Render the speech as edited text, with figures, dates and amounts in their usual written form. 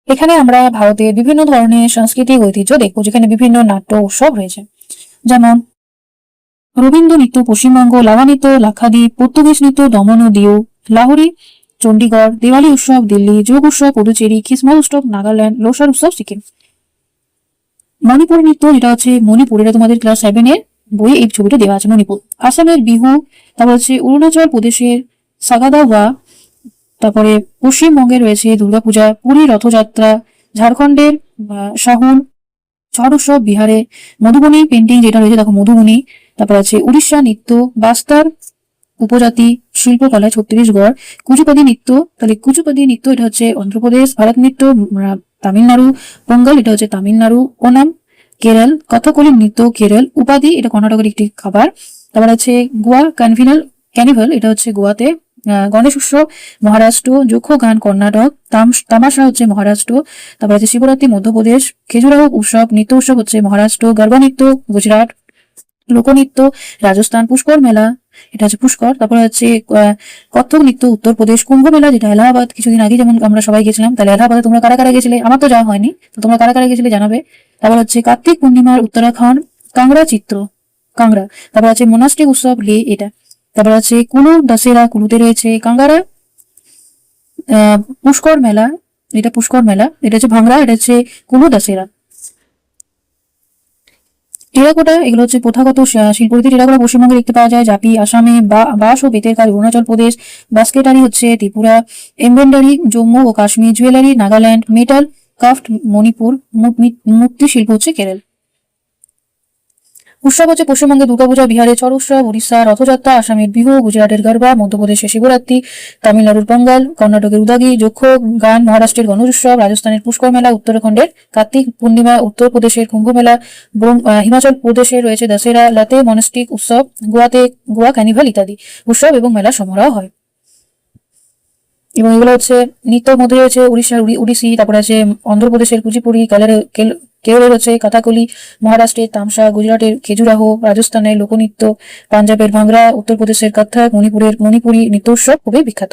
এখানে আমরা ভারতের বিভিন্ন ধরনের সাংস্কৃতিক ঐতিহ্য দেখবো, যেখানে বিভিন্ন নাট্য উৎসব রয়েছে। যেমন রবীন্দ্র নৃত্য পশ্চিমবঙ্গ, লাভা নৃত্য লাক্ষাদ্বীপ, পর্তুগিজ নৃত্য দমন ও দিউ, লাহোরি চণ্ডীগড়, দিওয়ালি উৎসব দিল্লি, যোগ উৎসব পুদুচেরি, খ্রিসমাস উৎসব নাগাল্যান্ড, লোসার উৎসব সিকিম। মণিপুর নৃত্য, যেটা হচ্ছে মণিপুর, এটা তোমাদের ক্লাস 7 এর বইয়ে এই ছবিটা দেওয়া আছে। মণিপুর। আসামের বিহু, তারপর হচ্ছে অরুণাচল প্রদেশের সাগাদাওয়া, তারপরে পশ্চিমবঙ্গে রয়েছে দুর্গাপূজা, পুরী রথযাত্রা, ঝাড়খণ্ডের সাহুন ছট উৎসব, বিহারে মধুবনী পেন্টিং যেটা রয়েছে দেখো মধুবনী, তারপর আছে উড়িষ্যা নৃত্য, বাস্তার উপজাতি শিল্পকলা, ছত্তিশগড় কুচুপাদি নৃত্য, তাহলে কুচুপাদি নৃত্য এটা হচ্ছে অন্ধ্রপ্রদেশ, ভারত নৃত্য তামিলনাড়ু, পোঙ্গল এটা হচ্ছে তামিলনাড়ু, ওনাম কেরল, কথাকলি নৃত্য কেরল, উপাধি এটা কর্ণাটকের একটি খাবার, তারপর আছে গোয়া ক্যানিভাল এটা হচ্ছে গোয়াতে, গণেশ উৎসব মহারাষ্ট্র, যক্ষ গান কর্ণাটক, তামাশা হচ্ছে মহারাষ্ট্র, তারপর আছে শিবরাত্রি মধ্যপ্রদেশ, খেজুরাহ উৎসব নৃত্য উৎসব হচ্ছে মহারাষ্ট্র, গরবা নৃত্য গুজরাট, লোকনৃত্য রাজস্থান, পুষ্কর মেলা এটা হচ্ছে পুষ্কর, তারপরে হচ্ছে কত্থক নৃত্য উত্তরপ্রদেশ, কুম্ভ মেলা যেটা এলাহাবাদ, কিছুদিন আগে যেমন আমরা সবাই গেছিলাম। তাহলে এলাহাবাদে তোমরা কারা কারা গেছিলে? আমার তো যাওয়া হয়নি, তো তোমরা কারা কারা গেছিলে জানাবে। তারপর হচ্ছে কার্তিক পূর্ণিমার উত্তরাখণ্ড, কাংড়া চিত্র কাংড়া, তারপর আছে মোনাস্টিক উৎসব লে এটা, তারপর আছে কুলু দশেরা কুলুতে রয়েছে কাঙ্গারা, পুষ্কর মেলা এটা পুষ্কর মেলা, এটা হচ্ছে ভাংড়া, এটা হচ্ছে কুলু দশেরা। টেরাকোটা এগুলো হচ্ছে প্রথাগত শিল্পরীতি। টেরাকোটা পশ্চিমবঙ্গে দেখতে পাওয়া যায়, জাপি আসামে, বাঁশ ও বেতের কাজ অরুণাচল প্রদেশ, বাস্কেটারি হচ্ছে ত্রিপুরা, এমব্রয়ডারি জম্মু ও Kashmir, jewellery Nagaland, metal craft Manipur, মূর্তি শিল্প হচ্ছে কেরল। উৎসব হচ্ছে পশ্চিমবঙ্গে দুর্গাপূজা, বিহারে ছট উৎসব, উড়িষ্যা রথযাত্রা, আসামের বিহু, গুজরাটের গরবা, মধ্যপ্রদেশের শিবরাত্রি, তামিলনাড়ুর পঙ্গাল, কর্ণাটকের উদাগি, যক্ষ গান, মহারাষ্ট্রের গণেশ উৎসব, রাজস্থানের পুষ্কর মেলা, উত্তরাখণ্ডের কার্তিক পূর্ণিমা, উত্তরপ্রদেশের কুম্ভ মেলা, হিমাচল প্রদেশে রয়েছে দশেরা, লাতে মনস্টিক উৎসব, গোয়া ক্যানিভাল ইত্যাদি উৎসব এবং মেলা সমারোহ হয়। এবং এগুলো হচ্ছে নৃত্যের মধ্যে রয়েছে উড়িষ্যার উড়িষ্যি, তারপরে আছে অন্ধ্রপ্রদেশের কুচিপুড়ি, কেরলের হচ্ছে কথাকলি, মহারাষ্ট্রের তামসা, গুজরাটের খেজুরাহ, রাজস্থানের লোকনৃত্য, পাঞ্জাবের ভাংড়া, উত্তরপ্রদেশের কত্থক, মণিপুরি নৃত্য উৎসব খুবই বিখ্যাত।